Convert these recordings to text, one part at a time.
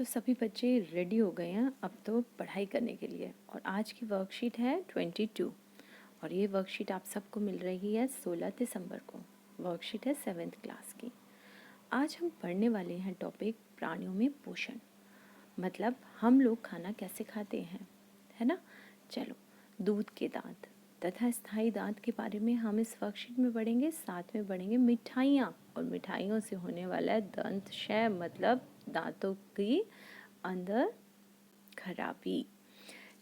तो सभी बच्चे रेडी हो गए हैं अब तो पढ़ाई करने के लिए। और आज की वर्कशीट है 22 और ये वर्कशीट आप सबको मिल रही है 16 दिसंबर को। वर्कशीट है 7th क्लास की। आज हम पढ़ने वाले हैं टॉपिक प्राणियों में पोषण, मतलब हम लोग खाना कैसे खाते हैं, है ना। चलो, दूध के दांत तथा स्थायी दांत के बारे में हम इस वर्कशीट में पढ़ेंगे। साथ में पढ़ेंगे मिठाइयाँ, और मिठाइयों से होने वाला है दंत क्षय, मतलब दांतों की अंदर खराबी।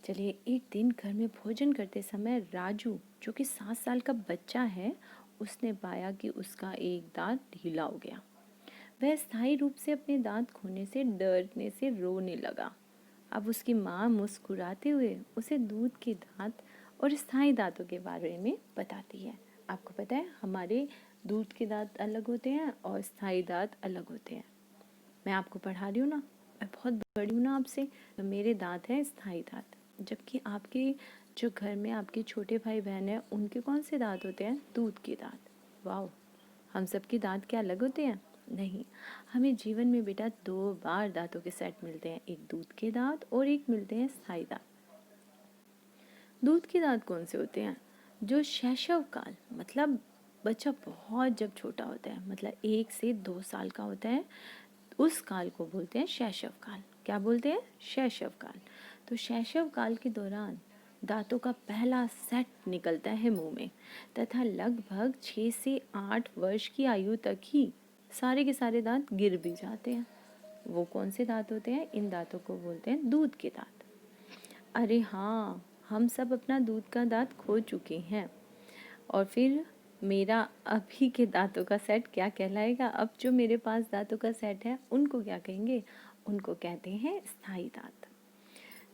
चलिए, एक दिन घर में भोजन करते समय राजू, जो कि 7 साल का बच्चा है, उसने पाया कि उसका एक दांत ढीला हो गया। वह स्थायी रूप से अपने दांत खोने से डरने से रोने लगा। अब उसकी माँ मुस्कुराते हुए उसे दूध के दांत और स्थायी दांतों के बारे में बताती है। आपको पता है, हमारे दूध के दांत अलग होते हैं और स्थायी दांत अलग होते हैं। मैं आपको पढ़ा रही हूँ ना, मैं बहुत बड़ी हूँ ना आपसे, तो मेरे दांत हैं स्थायी दांत। जबकि आपके जो घर में आपके छोटे भाई बहन हैं, उनके कौन से दांत होते हैं? दूध के दांत। वाह, हम सबके दांत क्या अलग होते हैं? नहीं, हमें जीवन में बेटा 2 बार दांतों के सेट मिलते हैं, एक दूध के दांत और एक मिलते हैं स्थायी दांत। दूध के दांत कौन से होते हैं? जो शैशव काल, मतलब बच्चा बहुत जब छोटा होता है, मतलब 1 से 2 साल का होता है, उस काल को बोलते हैं शैशव काल। क्या बोलते हैं? शैशव काल। तो शैशव काल के दौरान दांतों का पहला सेट निकलता है मुंह में, तथा लगभग 6 से 8 वर्ष की आयु तक ही सारे के सारे दांत गिर भी जाते हैं। वो कौन से दांत होते हैं? इन दांतों को बोलते हैं दूध के दांत। अरे हाँ, हम सब अपना दूध का दांत खो चुके हैं। और फिर मेरा अभी के दांतों का सेट क्या कहलाएगा? अब जो मेरे पास दांतों का सेट है, उनको क्या कहेंगे? उनको कहते हैं स्थायी दांत।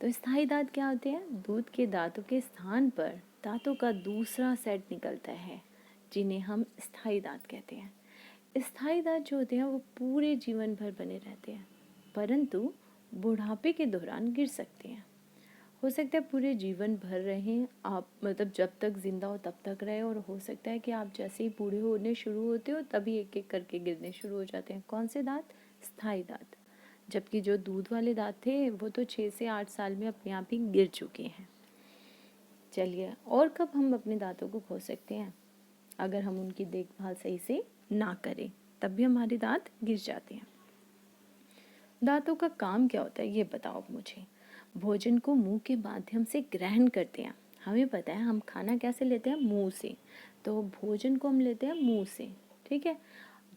तो स्थायी दांत क्या होते हैं? दूध के दांतों के स्थान पर दांतों का दूसरा सेट निकलता है, जिन्हें हम स्थायी दांत कहते हैं। स्थायी दांत जो होते हैं वो पूरे जीवन भर बने रहते हैं, परंतु बुढ़ापे के दौरान गिर सकते हैं। हो सकता है पूरे जीवन भर रहें आप, मतलब जब तक जिंदा हो तब तक रहे, और हो सकता है कि आप जैसे ही बूढ़े होने शुरू होते हो तभी एक एक करके गिरने शुरू हो जाते हैं। कौन से दांत? स्थायी दांत। जबकि जो दूध वाले दांत थे वो तो 6 से 8 साल में अपने आप ही गिर चुके हैं। चलिए, और कब हम अपने दांतों को खो सकते हैं? अगर हम उनकी देखभाल सही से ना करें, तब भी हमारे दांत गिर जाते हैं। दांतों का काम क्या होता है ये बताओ मुझे। भोजन को मुंह के माध्यम से ग्रहण करते हैं। हमें पता है हम खाना कैसे लेते हैं? मुंह से। तो भोजन को हम लेते हैं मुंह से, ठीक है।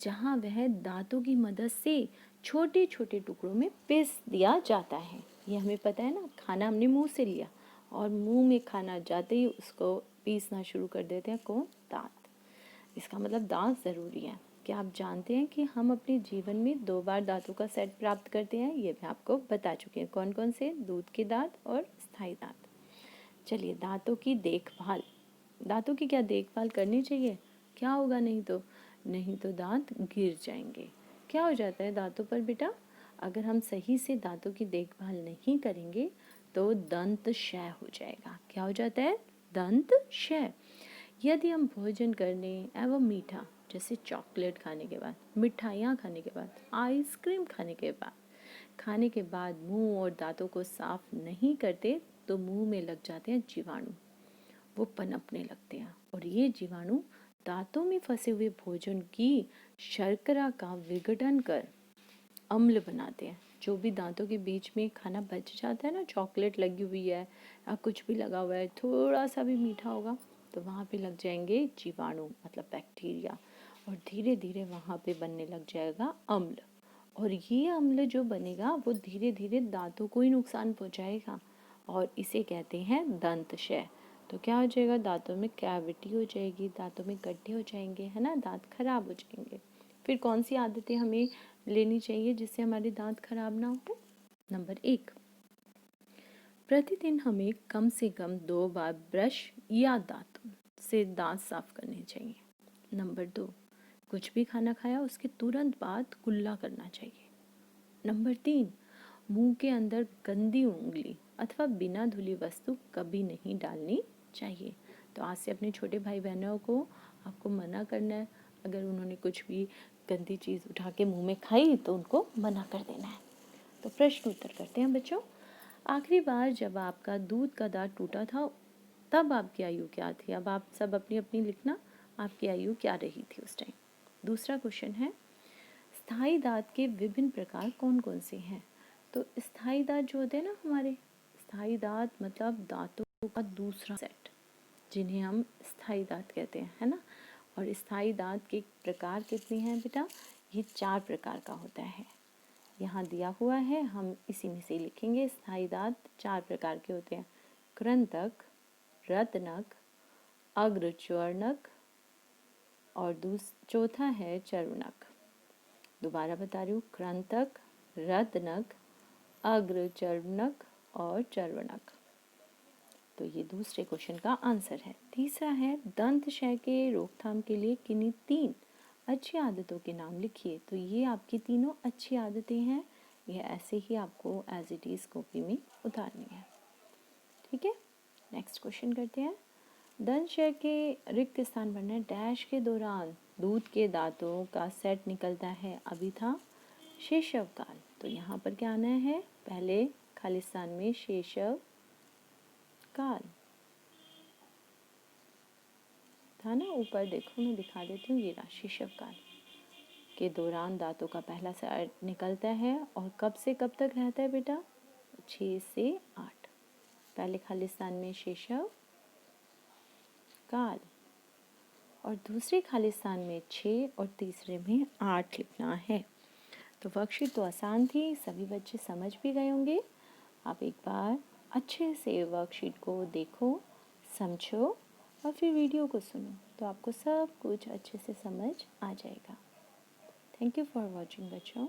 जहाँ वह दांतों की मदद से छोटे छोटे टुकड़ों में पीस दिया जाता है। ये हमें पता है ना, खाना हमने मुंह से लिया और मुंह में खाना जाते ही उसको पीसना शुरू कर देते हैं। कौन? दांत। इसका मतलब दांत ज़रूरी है। क्या आप जानते हैं कि हम अपने जीवन में 2 बार दांतों का सेट प्राप्त करते हैं? ये मैं आपको बता चुकी हूँ। कौन कौन से? दूध के दांत और स्थायी दांत। चलिए, दांतों की देखभाल। दांतों की क्या देखभाल करनी चाहिए? क्या होगा? नहीं तो दांत गिर जाएंगे। क्या हो जाता है दांतों पर बेटा? अगर हम सही से दांतों की देखभाल नहीं करेंगे तो दंत क्षय हो जाएगा। क्या हो जाता है? दंत क्षय। यदि हम भोजन करने एवं मीठा, जैसे चॉकलेट खाने के बाद, मिठाइयाँ खाने के बाद, आइसक्रीम खाने के बाद मुंह और दांतों को साफ नहीं करते तो मुंह में लग जाते हैं जीवाणु। वो पनपने लगते हैं और ये जीवाणु दांतों में फंसे हुए भोजन की शर्करा का विघटन कर अम्ल बनाते हैं। जो भी दांतों के बीच में खाना बच जाता है ना, चॉकलेट लगी हुई है या कुछ भी लगा हुआ है, थोड़ा सा भी मीठा होगा तो वहाँ पे लग जाएंगे जीवाणु, मतलब बैक्टीरिया, और धीरे धीरे वहाँ पे बनने लग जाएगा अम्ल। और ये अम्ल जो बनेगा वो धीरे धीरे दांतों को ही नुकसान पहुँचाएगा और इसे कहते हैं दंत क्षय। तो क्या हो जाएगा? दांतों में कैविटी हो जाएगी, दांतों में गड्ढे हो जाएंगे, है ना, दांत खराब हो जाएंगे। फिर कौन सी आदतें हमें लेनी चाहिए जिससे हमारे दांत खराब ना हो? नंबर 1, प्रतिदिन हमें कम से कम 2 बार ब्रश या दांतों से दांत साफ करने चाहिए। नंबर 2, कुछ भी खाना खाया उसके तुरंत बाद कुल्ला करना चाहिए। नंबर 3, मुंह के अंदर गंदी उंगली अथवा बिना धुली वस्तु कभी नहीं डालनी चाहिए। तो आज से अपने छोटे भाई बहनों को आपको मना करना है। अगर उन्होंने कुछ भी गंदी चीज़ उठा के मुंह में खाई तो उनको मना कर देना है। तो प्रश्न उत्तर करते हैं बच्चों। आखिरी बार जब आपका दूध का दांत टूटा था तब आपकी आयु क्या थी? अब आप सब अपनी अपनी लिखना, आपकी आयु क्या रही थी उस टाइम। दूसरा क्वेश्चन है, स्थायी दांत के विभिन्न प्रकार कौन कौन से हैं? तो स्थायी दांत जो होते हैं ना हमारे, स्थायी दांत मतलब दांतों का दूसरा सेट, जिन्हें हम स्थायी दांत कहते हैं, है ना। और स्थायी दांत के प्रकार कितने हैं बेटा? ये 4 प्रकार का होता है। यहाँ दिया हुआ है, हम इसी में से लिखेंगे। स्थायी दांत 4 प्रकार के होते हैं, कृंतक, रत्नक, अग्रच्वर्णक और चौथा है चर्वणक। दोबारा बता रही हूँ, कृंतक, रत्नक, अग्रचर्वणक और चर्वणक। तो ये दूसरे क्वेश्चन का आंसर है। तीसरा है, दंत क्षय के रोकथाम के लिए किन्हीं 3 अच्छी आदतों के नाम लिखिए। तो ये आपकी तीनों अच्छी आदतें हैं, ये ऐसे ही आपको एज इट इज कॉपी में उतारनी है। ठीक है, नेक्स्ट क्वेश्चन करते हैं। दंत क्षय के रिक्त स्थान भरना डैश के दौरान दूध के दांतों का सेट निकलता है। अभी था शैशव काल, तो यहाँ पर क्या आना है? पहले खाली स्थान में शैशव काल था ना, ऊपर देखो मैं दिखा देती हूँ, ये रहा शैशव काल के दौरान दांतों का पहला सेट निकलता है। और कब से कब तक रहता है बेटा? 6 से 8। पहले खाली स्थान में शैशव काल और दूसरे खाली स्थान में 6 और तीसरे में 8 लिखना है। तो वर्कशीट तो आसान थी, सभी बच्चे समझ भी गए होंगे। आप एक बार अच्छे से वर्कशीट को देखो, समझो और फिर वीडियो को सुनो, तो आपको सब कुछ अच्छे से समझ आ जाएगा। थैंक यू फॉर वॉचिंग बच्चों।